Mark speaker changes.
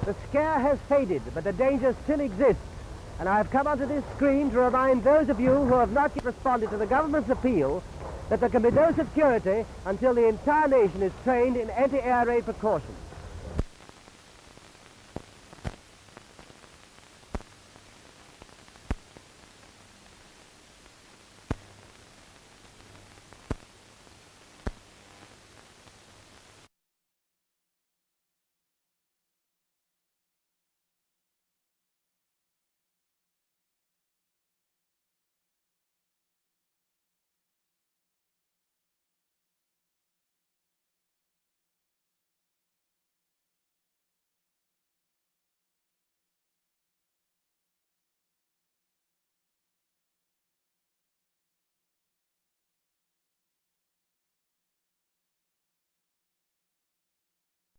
Speaker 1: The scare has faded, but the danger still exists. And I've come onto this screen to remind those of you who have not yet responded to the government's appeal that there can be no security until the entire nation is trained in anti-air raid precautions.